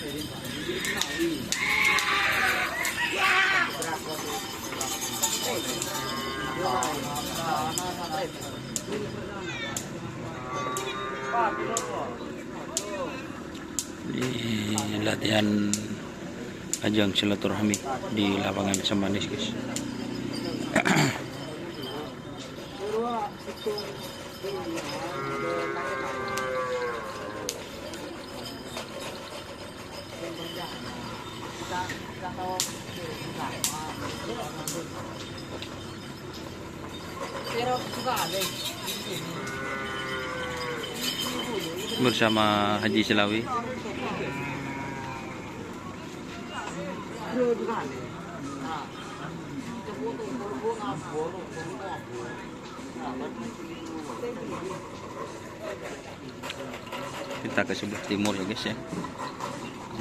Di latihan ajang silaturahmi di lapangan Semanis, guys. Bersama Haji Selawi. Kita ke sebelah timur ya, guys ya.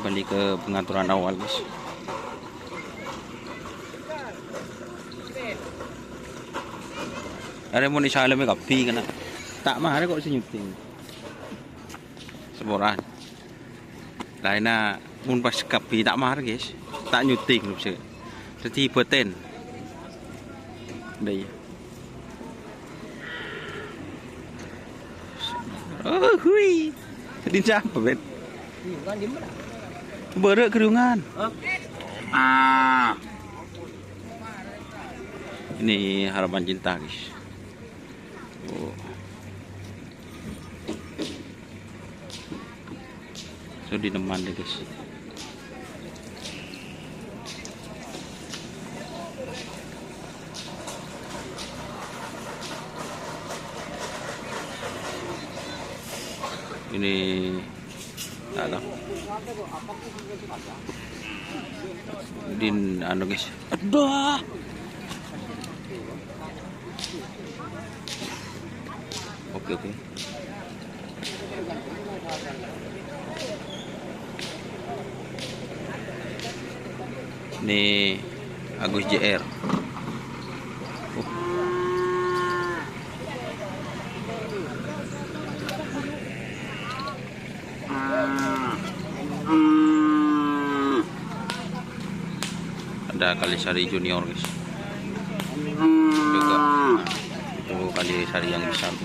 Kembali ke pengaturan awal, guys. Ada mau disalami kopi kena. Tak mah ada kok senyuting. Seboran. Lainnya mun pas kopi tak mah, guys. Tak nyuting lu sih. Jadi beten. Đây. Oh, hui. Din siapa, Bet? Berek kerungan. Ini harapan cinta, guys. Oh. So di depan deh, guys. Ini tak tahu. Din anu, guys. Aduh. Oke. Ini Agus JR. Ada Kalisari Junior, guys. Juga itu Kalisari yang besar.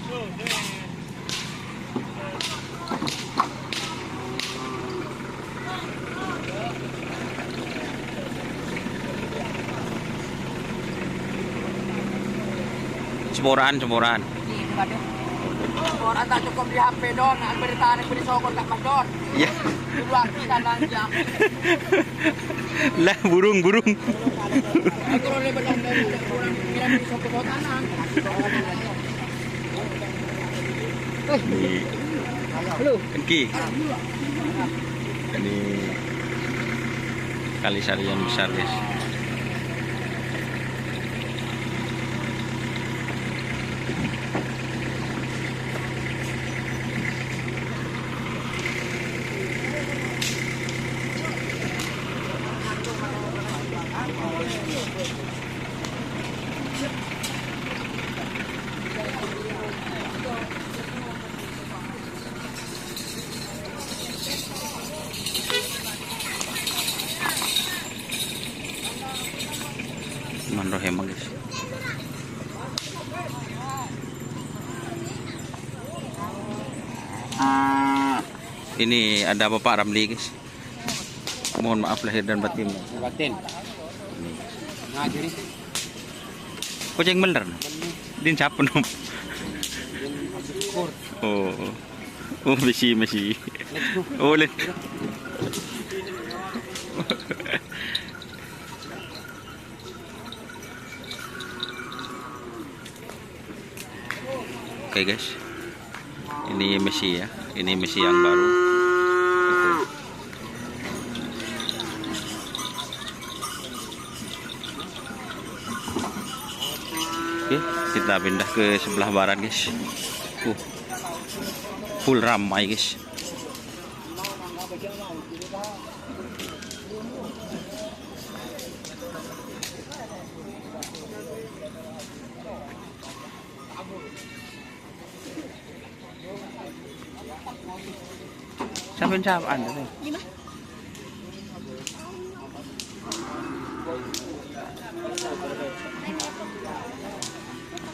Semboran. Semboran tak cukup di HP don, beritaan beri sokol tak mas don. Iya. Dua kita nanya. Lah burung. Aku boleh benar kurang kira beri sokol botanan. Halo. Enki. Ini Kalisari yang besar, guys. Manrohema, guys. Ini ada Bapak Ramli, guys. Mohon maaf lahir dan batin. Nah, jadi Kucing bener. Din siapa nom? Oh, masih. Oh, lihat. Oke, guys. Ini Messi ya. Ini Messi yang baru. Oke, kita pindah ke sebelah barat, guys. Full ramai, guys. Siapa Anda?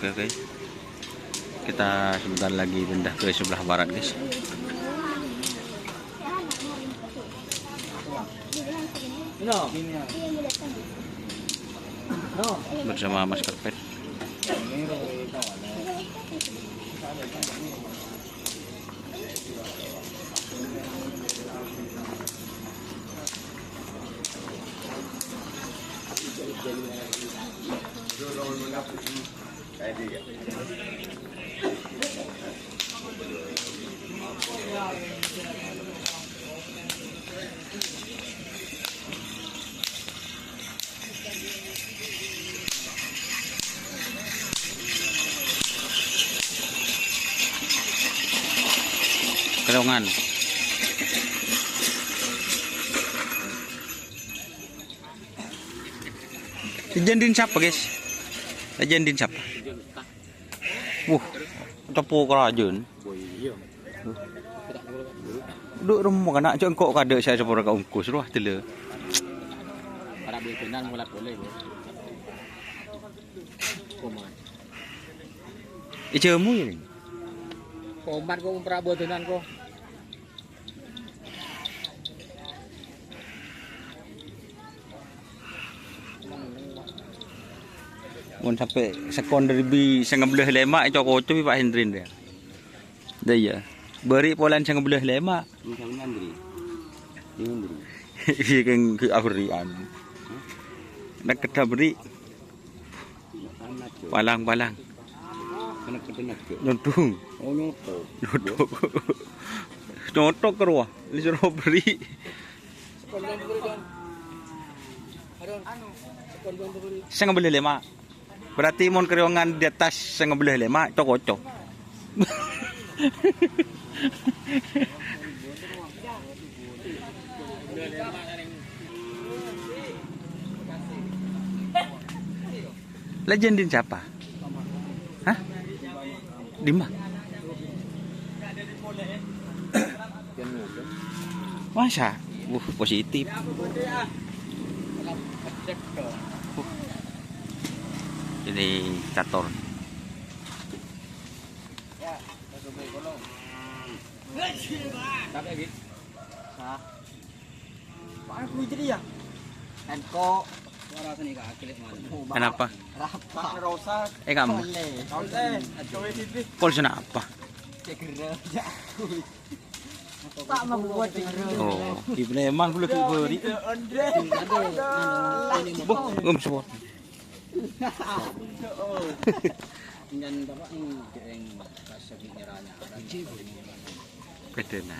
Oke. Kita sebentar lagi pindah ke sebelah barat, guys. Bersama Mas Karpet. Kelongan. Dijandin siapa, guys? Dijandin siapa? Cepu kerajaan. Duk rumah kan nak jengkok kada saya sepura ka ungkus ruah tele. Para betenan mulat boleh, Bos. Koman. Ijemu ya. Koman ko para betenan ko. Mun sampai sekon dari bi sengebelah lemak cok koco Pak Hendrin dia. Dah ya. Beri polan sengebelah lemak. Sang mandri. Mandri. Iya kan ke Afrian. Nak kita beri palang. Kena ketenak ke. Nyontung. Oh nyoto. Nyotok ke ruah. Ini suruh beri. Sekon beri dong. Anu. Sekon beri. Sengebelah lemak. Berarti mon keriongan di atas sengebelah lemak cok koco. Legendin siapa? Hah? Dima? Masa? Positif. Ini cator. Dapat gitu. Sah. Pak aku jadi ya. Enko suara sini Kak Akilit mana? Kenapa? Rapa Rosa. Kamu? Pol apa? Segera ya. Tak membuat segera. Oh, di Sleman boleh beri. Boh, semua. Dan bapak yang kasih nyerahnya. Kedena.